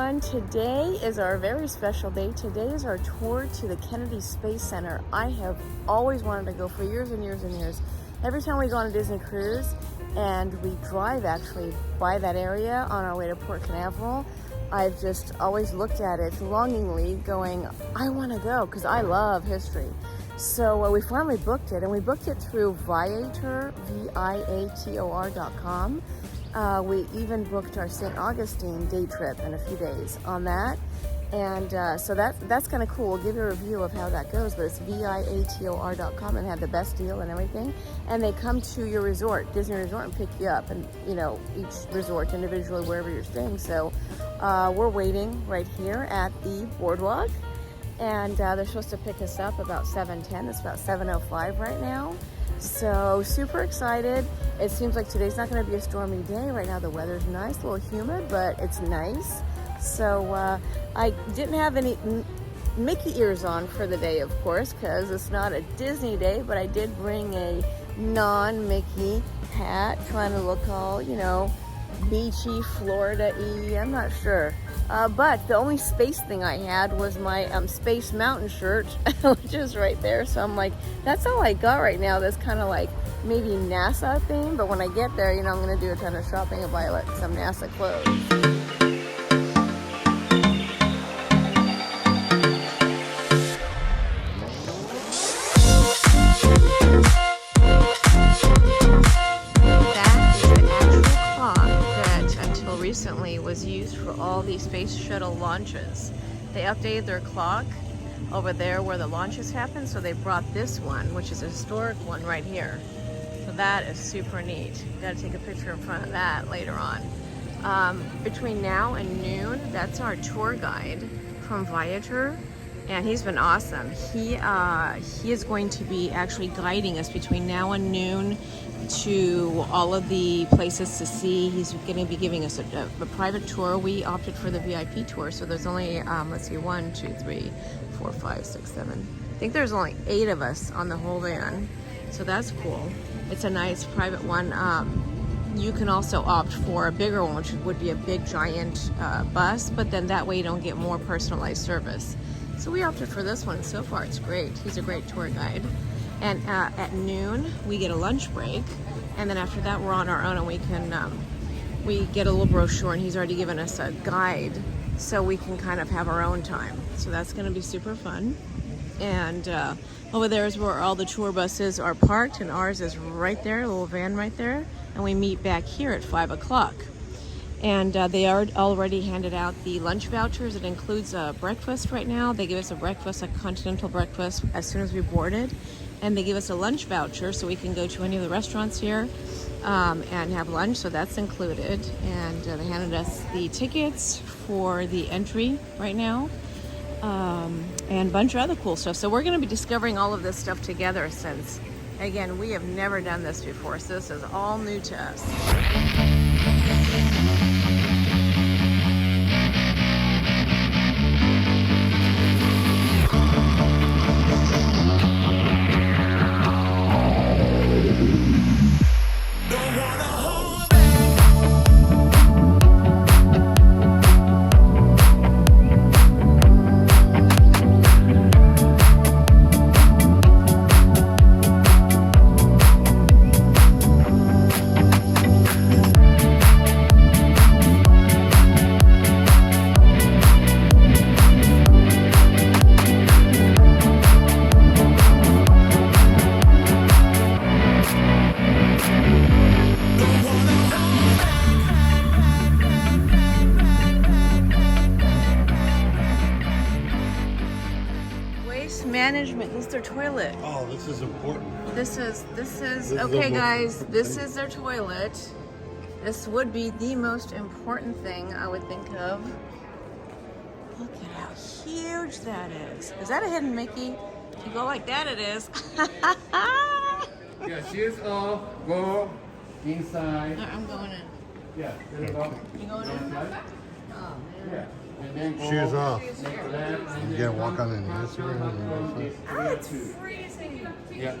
everyone. Today is our very special day. Today is our tour to the Kennedy Space Center. I have always wanted to go for years and years and years. Every time we go on a Disney cruise and we drive actually by that area on our way to Port Canaveral, I've just always looked at it longingly going, I want to go because I love history. So we finally booked it, and we booked it through Viator, Viator.com. We even booked our St. Augustine day trip in a few days on that. And so that's kind of cool. We'll give you a review of how that goes, but it's Viator.com and had the best deal and everything. And they come to your resort, Disney Resort, and pick you up, and you know, each resort individually wherever you're staying. So we're waiting right here at the boardwalk, and they're supposed to pick us up about 7:10. It's about 7:05 right now. So super excited. It seems like today's not going to be a stormy day. Right now the weather's nice, a little humid, but it's nice. So I didn't have any Mickey ears on for the day, of course, because it's not a Disney day, but I did bring a non-Mickey hat, trying to look all, you know, beachy, Florida-y, I'm not sure. But the only space thing I had was my Space Mountain shirt, which is right there. So I'm like, that's all I got right now. That's kind of like maybe NASA theme. But when I get there, you know, I'm going to do a ton of shopping and buy like some NASA clothes. Recently was used for all these space shuttle launches. They updated their clock over there where the launches happen, so they brought this one, which is a historic one right here. So that is super neat. Got to take a picture in front of that later on. Between now and noon, that's our tour guide from Viator, and he's been awesome. He is going to be actually guiding us between now and noon to all of the places to see. He's going to be giving us a private tour. We opted for the VIP tour, so there's only let's see, 1, 2, 3, 4, 5, 6, 7. I think there's only 8 of us on the whole van, so that's cool. It's a nice private one. You can also opt for a bigger one, which would be a big giant bus, but then that way you don't get more personalized service. So we opted for this one. So far it's great. He's a great tour guide. And at noon we get a lunch break, and then after that we're on our own, and we can we get a little brochure, and he's already given us a guide, so we can kind of have our own time. So that's going to be super fun. And over there is where all the tour buses are parked, and ours is right there, a little van right there, and we meet back here at 5 o'clock. And they are already handed out the lunch vouchers. It includes a breakfast right now. They give us a breakfast, a continental breakfast, as soon as we boarded. And they give us a lunch voucher so we can go to any of the restaurants here and have lunch, so that's included. And they handed us the tickets for the entry right now, and a bunch of other cool stuff. So we're going to be discovering all of this stuff together, since, again, we have never done this before, so this is all new to us. Management. This is their toilet. Oh, this is important. This is okay, guys. This is their toilet. This would be the most important thing I would think of. Look at how huge that is. Is that a hidden Mickey? If you go like that, it is. Yeah, shoes off. Go inside. I'm going in. Yeah, there you go. You going in? Oh, man. Yeah. And then go Shoes off. left, and You can't walk on it in this room. Oh, it's freezing. Yeah.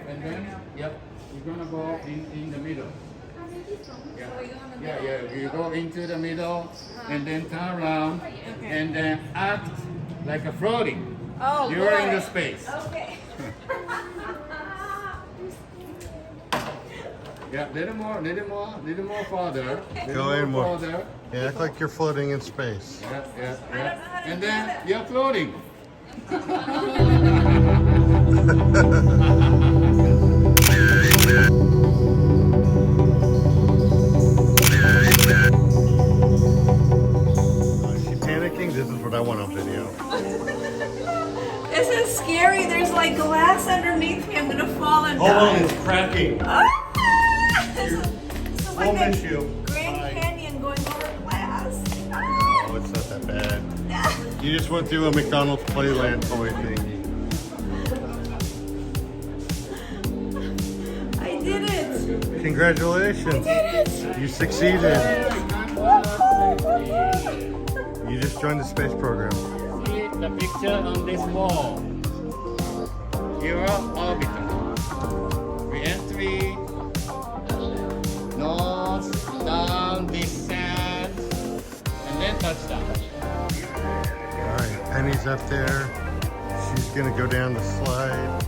And then, yep, you're gonna go in the middle. Yeah. You go into the middle and then turn around and then act like a floating. Oh, You're in boy. the space. Okay. Yeah, little more further. Go in more. Further. Yeah, act like you're floating in space. Yeah. And then you're floating. Is she panicking? This is what I want on video. This is scary. There's like glass underneath me. I'm gonna fall and Hold on, die. it's cracking. This is We'll like miss a you. Grand Bye. Canyon going over glass. Oh, it's not that bad. You just went through a McDonald's Playland toy thingy. I did it. Congratulations. You succeeded. You just joined the space program. See the picture on this wall. You're orbital. Re-entry, north, down, descent, and then touchdown. All right, Penny's up there. She's gonna go down the slide.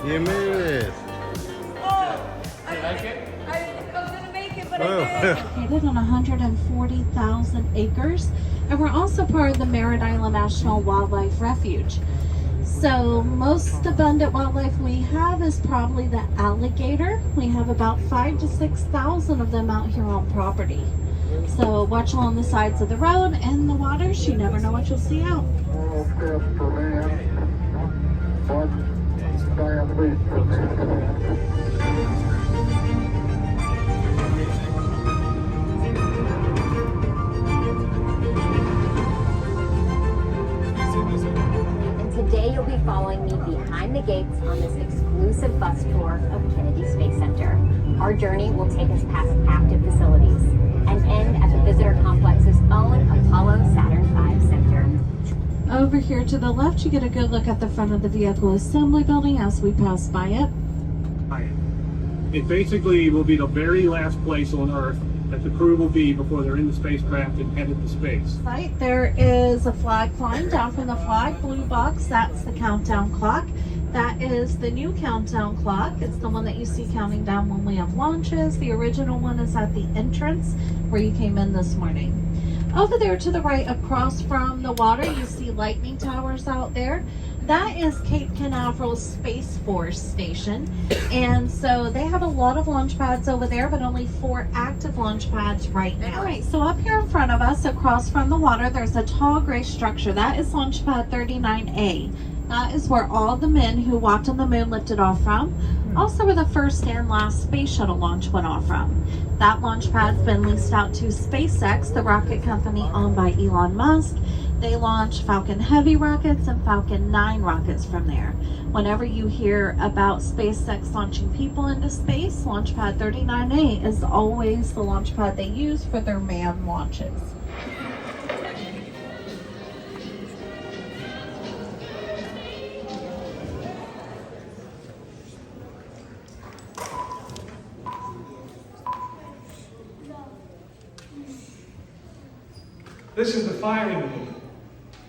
You made it. You like it? I didn't think I was gonna make it, but Oh. I did. Located on 140,000 acres, and we're also part of the Merritt Island National Wildlife Refuge. So most abundant wildlife we have is probably the alligator. We have about 5,000 to 6,000 of them out here on property. So watch along the sides of the road and the waters. You never know what you'll see out. And today you'll be following me behind the gates on this exclusive bus tour of Kennedy Space Center. Our journey will take us past active facilities and end at the visitor complex's own Apollo Saturn V Center. Over here to the left, you get a good look at the front of the vehicle assembly building as we pass by it. It basically will be the very last place on Earth that the crew will be before they're in the spacecraft and headed to space. Site, there is a flag flying down from the flag, blue box, that's the countdown clock. That is the new countdown clock. It's the one that you see counting down when we have launches. The original one is at the entrance where you came in this morning. Over there to the right, across from the water, you see lightning towers out there. That is Cape Canaveral Space Force Station. And so they have a lot of launch pads over there, but only 4 active launch pads right now. All right, so up here in front of us, across from the water, there's a tall gray structure. That is launch pad 39A. That is where all the men who walked on the moon lifted off from. Also where the first and last space shuttle launch went off from. That launch pad's been leased out to SpaceX, the rocket company owned by Elon Musk. They launch Falcon Heavy rockets and Falcon 9 rockets from there. Whenever you hear about SpaceX launching people into space, launch pad 39A is always the launch pad they use for their manned launches. This is the firing room,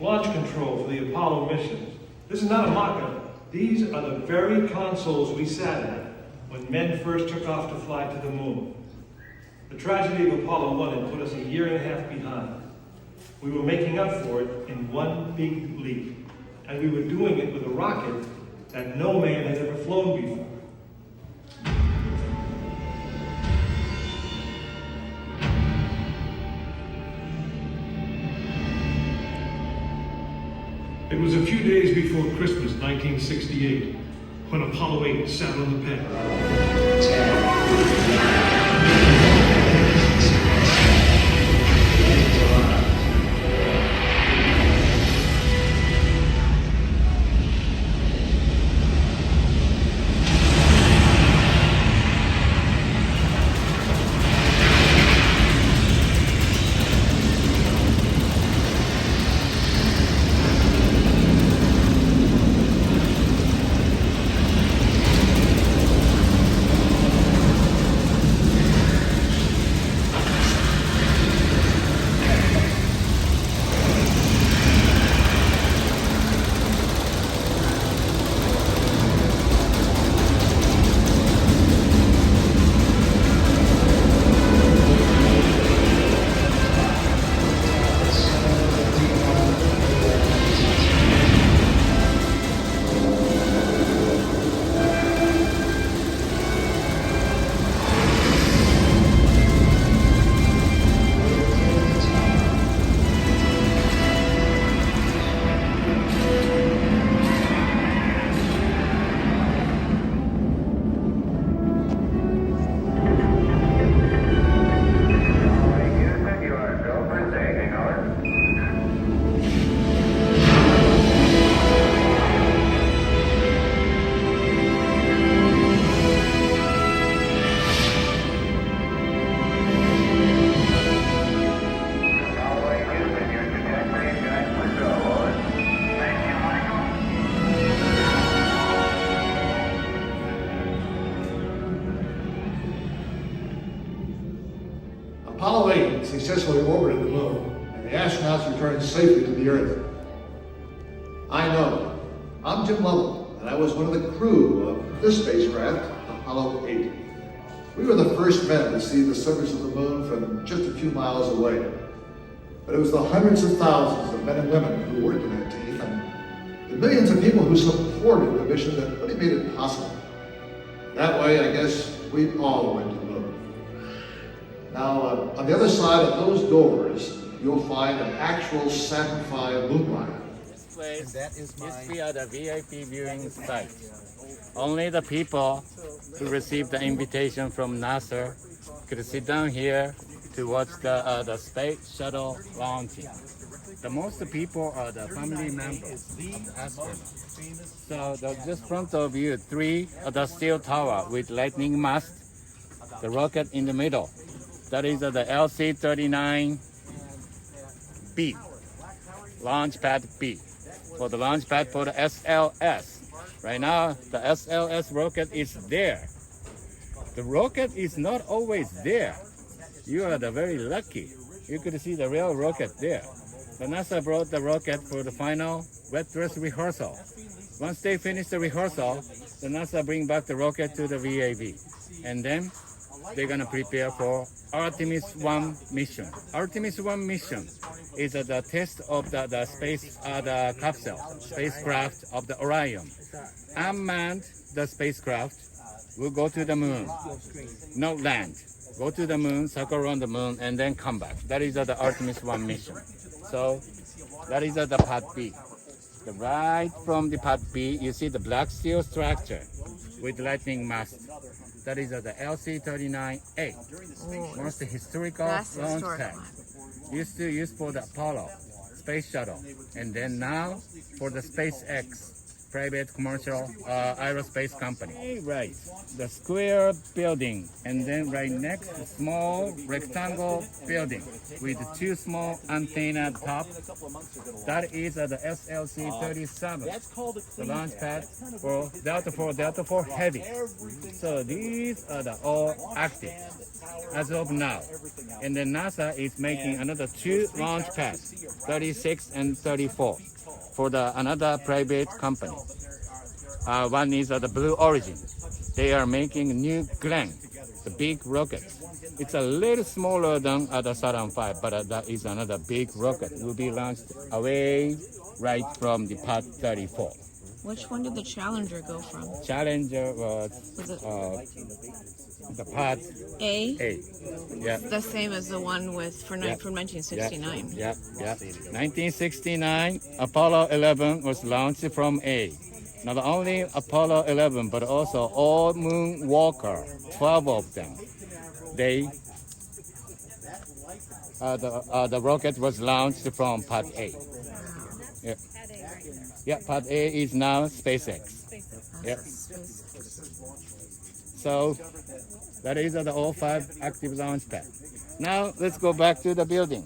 launch control for the Apollo missions. This is not a mock-up. These are the very consoles we sat at when men first took off to fly to the moon. The tragedy of Apollo 1 had put us a year and a half behind. We were making up for it in one big leap, and we were doing it with a rocket that no man had ever flown before. It was a few days before Christmas, 1968, when Apollo 8 sat on the pad. returning safely to the Earth. I know. I'm Jim Lovell, and I was one of the crew of this spacecraft, Apollo 8. We were the first men to see the surface of the moon from just a few miles away. But it was the hundreds of thousands of men and women who worked in that team, and the millions of people who supported the mission that really made it possible. That way, I guess, we all went to the moon. Now, on the other side of those doors, you'll find an actual Saturn V moon liner. Place is via the VIP viewing site. Only the people who received the invitation from NASA could sit down here to watch the space shuttle launching. The most people are the family members of the astronauts. So just front of you, 3 of the steel tower with lightning mast, the rocket in the middle. That is the LC-39B, launch pad B. For the launch pad for the SLS. Right now, the SLS rocket is there. The rocket is not always there. You are very lucky. You could see the real rocket there. The NASA brought the rocket for the final wet dress rehearsal. Once they finish the rehearsal, the NASA bring back the rocket to the VAB. And then they're gonna prepare for Artemis 1 mission. Artemis 1 mission is the test of the space, the capsule, spacecraft of the Orion. Unmanned, the spacecraft will go to the moon, not land. Go to the moon, circle around the moon, and then come back. That is the Artemis 1 mission. So that is the part B. The right from the part B, you see the black steel structure with lightning mast. That is the LC-39A, most historical launch pad. Used to use for the Apollo space shuttle, and then now for the SpaceX, private commercial aerospace company. Right, the square building, and then right next, the small rectangle building with 2 small antenna top. That is the SLC-37, the launch pad for Delta IV Heavy. So these are all active as of now. And then NASA is making another 2 launch pads, 36 and 34. For another private company. One is the Blue Origin. They are making new Glenn, the big rocket. It's a little smaller than the Saturn V, but that is another big rocket. It will be launched away right from the part 34. Which one did the Challenger go from? Challenger was the part A? Yeah. The same as the one from 1969. Yeah. 1969, Apollo 11 was launched from A. Not only Apollo 11, but also all moonwalker, 12 of them. The rocket was launched from part A. Yeah, part A is now SpaceX. Yeah. So that is all 5 active launch pads. Now let's go back to the building.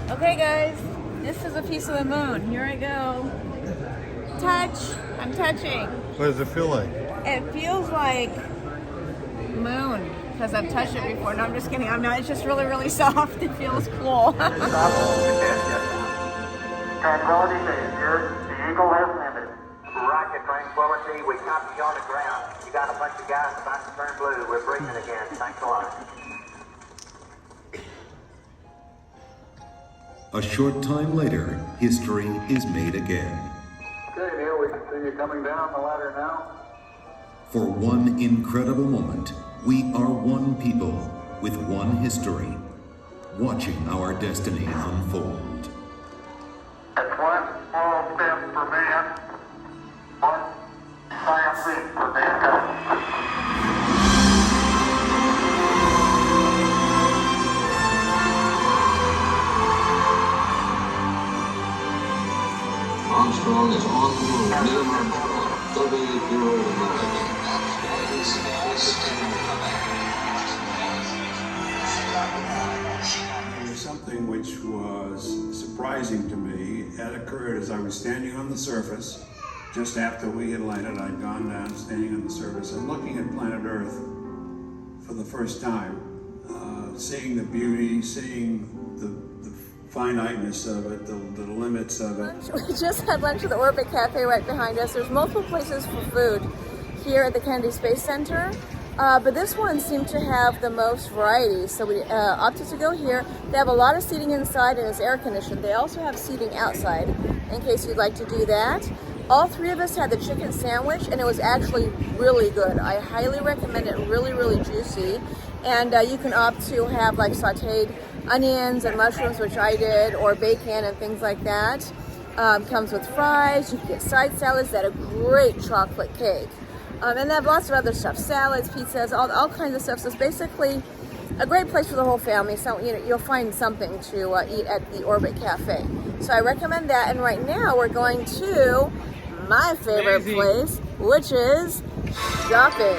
Okay guys, this is a piece of the moon. Here I go. Touch. I'm touching. What does it feel like? It feels like moon because I've touched it before. No, I'm just kidding. I'm not. It's just really, really soft. It feels cool. Tranquility Base here. The Eagle has landed. Rocket Tranquility, we copy you on the ground. You got a bunch of guys about to turn blue. We're breathing again. Thanks a lot. A short time later, history is made again. Okay, Neil, we can see you coming down the ladder now. For one incredible moment, we are one people with one history, watching our destiny unfold. That's one small step for man, one giant leap for mankind. Armstrong is on the moon. Neil Armstrong, 38-year-old American. There was something which was surprising to me. It occurred as I was standing on the surface. Just after we had landed, I'd gone down, standing on the surface and looking at planet Earth for the first time. Seeing the beauty, seeing the finiteness of it, the limits of it. We just had lunch at the Orbit Cafe right behind us. There's multiple places for food here at the Kennedy Space Center, but this one seemed to have the most variety, so we opted to go here. They have a lot of seating inside and it's air conditioned. They also have seating outside in case you'd like to do that. All three of us had the chicken sandwich and it was actually really good. I highly recommend it, really, really juicy. And you can opt to have like sauteed onions and mushrooms, which I did, or bacon and things like that. Comes with fries. You can get side salads. They had a great chocolate cake. And they have lots of other stuff, salads, pizzas, all kinds of stuff. So it's basically a great place for the whole family. So you'll find something to eat at the Orbit Cafe. So I recommend that. And right now we're going to my favorite place, which is shopping.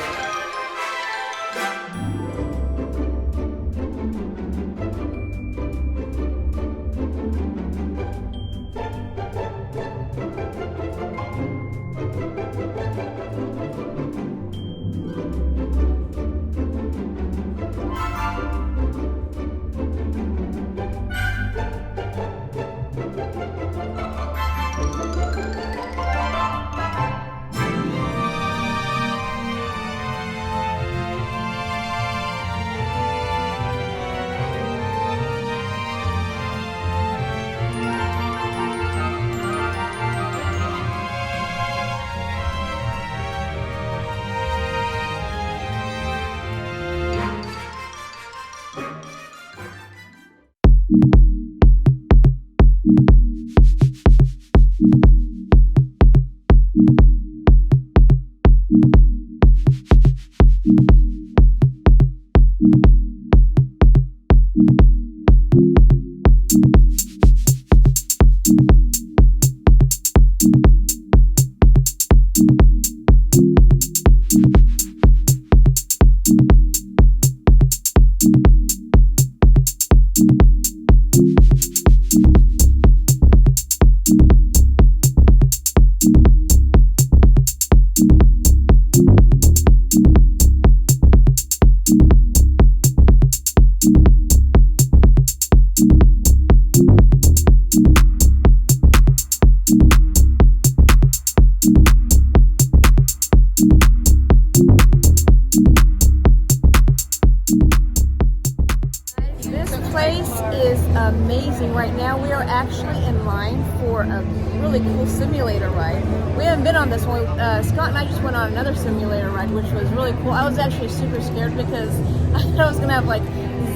Amazing. Right now we are actually in line for a really cool simulator ride. We haven't been on this one. Scott and I just went on another simulator ride, which was really cool. I was actually super scared because I thought I was going to have like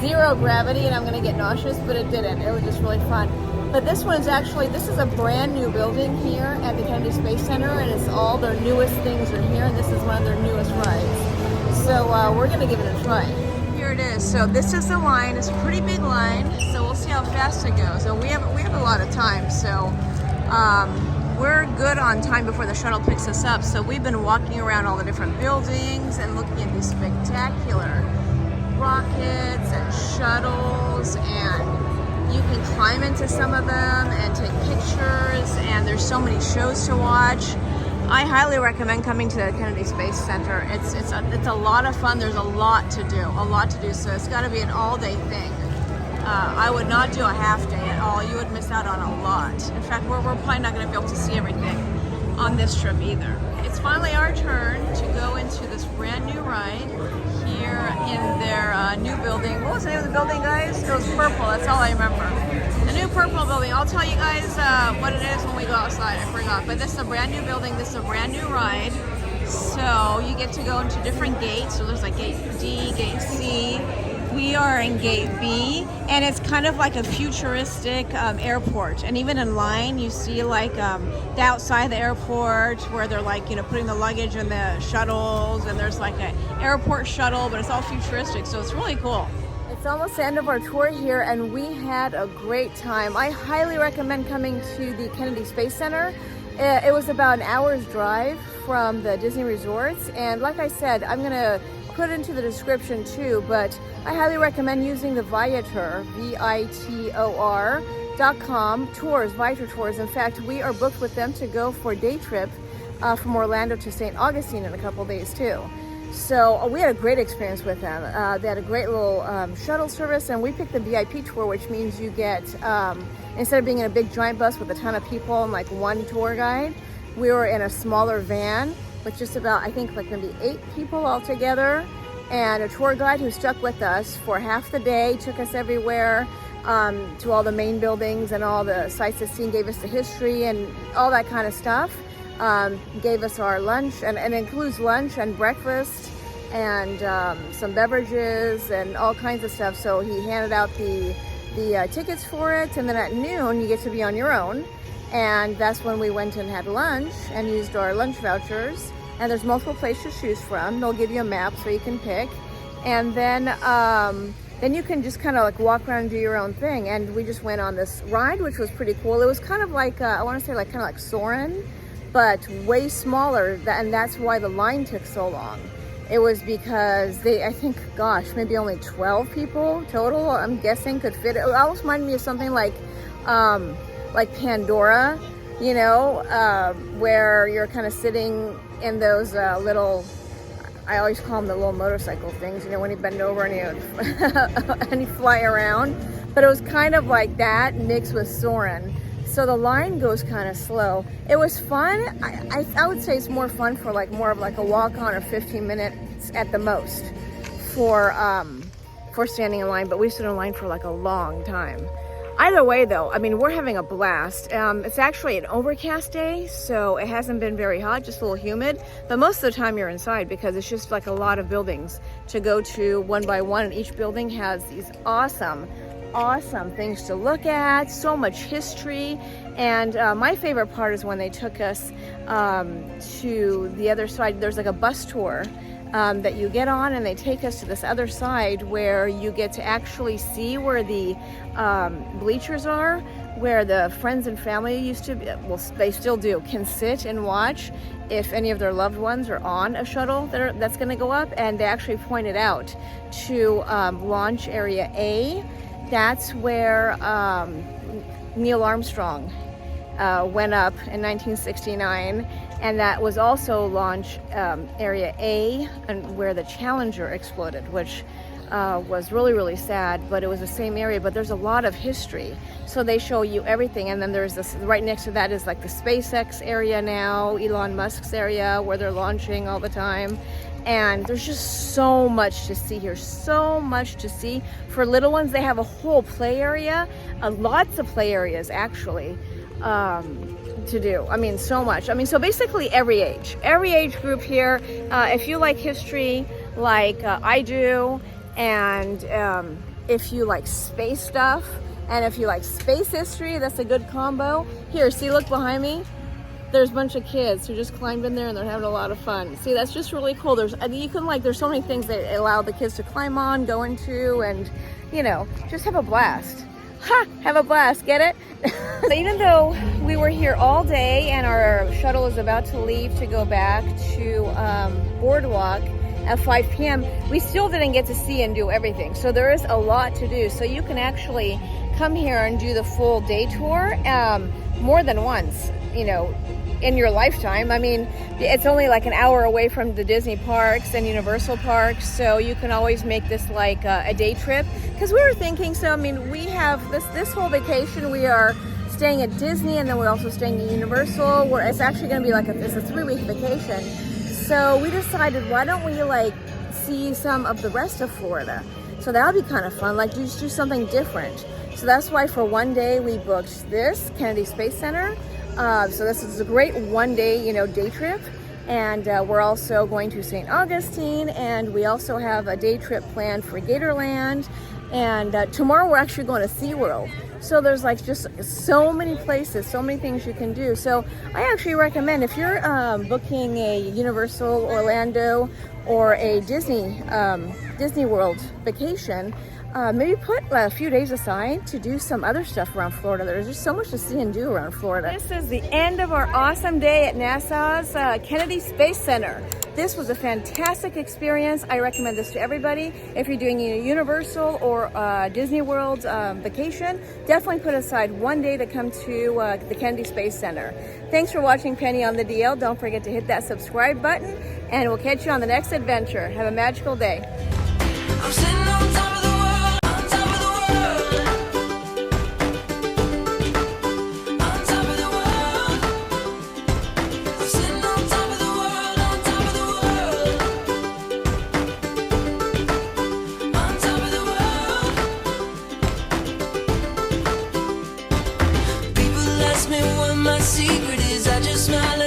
zero gravity and I'm going to get nauseous, but it didn't. It was just really fun. But this one is actually, this is a brand new building here at the Kennedy Space Center, and it's all their newest things are here, and this is one of their newest rides. So we're going to give it a try. Here it is. So this is the line. It's a pretty big line, so we'll see how fast it goes. So we have a lot of time, so we're good on time before the shuttle picks us up. So we've been walking around all the different buildings and looking at these spectacular rockets and shuttles, and you can climb into some of them and take pictures, and there's so many shows to watch. I highly recommend coming to the Kennedy Space Center. It's a lot of fun. There's a lot to do, so it's got to be an all-day thing. I would not do a half day at all. You would miss out on a lot. In fact, we're probably not going to be able to see everything on this trip either. It's finally our turn to go into this brand new ride here in their new building. What was the name of the building, guys? It was purple. That's all I remember. The new purple building. I'll tell you guys what it is when we go outside. I forgot. But this is a brand new building. This is a brand new ride. So you get to go into different gates. So there's like gate D, gate C, We are in Gate B, and it's kind of like a futuristic airport. And even in line, you see like the outside the airport where they're like, you know, putting the luggage in the shuttles, and there's like an airport shuttle, but it's all futuristic, so it's really cool. It's almost the end of our tour here, and we had a great time. I highly recommend coming to the Kennedy Space Center. It was about an hour's drive from the Disney resorts, and like I said, I'm gonna put into the description too, but I highly recommend using the Viator, VITOR.com tours, Viator tours. In fact, we are booked with them to go for a day trip from Orlando to St. Augustine in a couple days too. So we had a great experience with them. They had a great little shuttle service, and we picked the VIP tour, which means you get, instead of being in a big giant bus with a ton of people and like one tour guide, we were in a smaller van with just about, I think, like maybe 8 people all together, and a tour guide who stuck with us for half the day, took us everywhere, to all the main buildings and all the sights to see, gave us the history and all that kind of stuff. Gave us our lunch, and it includes lunch and breakfast and some beverages and all kinds of stuff. So he handed out the tickets for it, and then at noon you get to be on your own. And that's when we went and had lunch and used our lunch vouchers. And there's multiple places to choose from. They'll give you a map so you can pick. And then you can just kind of like walk around and do your own thing. And we just went on this ride, which was pretty cool. It was kind of like, I want to say like kind of like Soarin', but way smaller. And that's why the line took so long. It was because they, I think, gosh, maybe only 12 people total, I'm guessing, could fit. It almost reminded me of something like Pandora, you know, where you're kind of sitting in those little, I always call them the little motorcycle things, you know, when you bend over and you and you fly around. But it was kind of like that mixed with Soarin'. So the line goes kind of slow. It was fun. I would say it's more fun for like more of like a walk on or 15 minutes at the most for standing in line, but we stood in line for like a long time. Either way though, I mean, we're having a blast. It's actually an overcast day, so it hasn't been very hot, just a little humid, but most of the time you're inside because it's just like a lot of buildings to go to one by one, and each building has these awesome things to look at, so much history. And my favorite part is when they took us to the other side. There's like a bus tour that you get on, and they take us to this other side where you get to actually see where the bleachers are, where the friends and family used to be, well, they still do, can sit and watch if any of their loved ones are on a shuttle that's going to go up. And they actually pointed out to launch area A. That's where Neil Armstrong went up in 1969, and that was also launch area A, and where the Challenger exploded, which was really, really sad, but it was the same area. But there's a lot of history, so they show you everything. And then there's this, right next to that is like the SpaceX area now, Elon Musk's area, where they're launching all the time. And there's just so much to see here, so much to see. For little ones, they have a whole play area, lots of play areas actually, to do. I mean, so much. I mean, so basically every age group here. If you like history like I do, and if you like space stuff, and if you like space history, that's a good combo. Here, see, look behind me. There's a bunch of kids who just climbed in there, and they're having a lot of fun. See, that's just really cool. There's so many things that allow the kids to climb on, go into, and, you know, just have a blast. Ha! Have a blast, get it? Even though we were here all day and our shuttle is about to leave to go back to Boardwalk at 5 p.m., we still didn't get to see and do everything. So there is a lot to do. So you can actually come here and do the full day tour more than once, you know, in your lifetime. I mean, it's only like an hour away from the Disney parks and Universal parks, so you can always make this like a day trip. Because we were thinking, so I mean, we have this whole vacation, we are staying at Disney, and then we're also staying at Universal, where it's actually going to be like it's a 3-week vacation. So we decided, why don't we like see some of the rest of Florida? So that would be kind of fun, like just do something different. So that's why for one day we booked this Kennedy Space Center. So this is a great one day, you know, day trip. And we're also going to St. Augustine, and we also have a day trip planned for Gatorland. And tomorrow we're actually going to SeaWorld. So there's like just so many places, so many things you can do. So I actually recommend, if you're booking a Universal Orlando or a Disney World vacation, maybe put a few days aside to do some other stuff around Florida. There's just so much to see and do around Florida. This is the end of our awesome day at NASA's Kennedy Space Center. This was a fantastic experience. I recommend this to everybody. If you're doing a Universal or Disney World vacation, definitely put aside one day to come to the Kennedy Space Center. Thanks for watching Penny on the DL. Don't forget to hit that subscribe button, and we'll catch you on the next adventure. Have a magical day. I'm sitting on top of the world, on top of the world. On top of the world. I'm sitting on top of the world, on top of the world. On top of the world. People ask me what my secret is, I just smile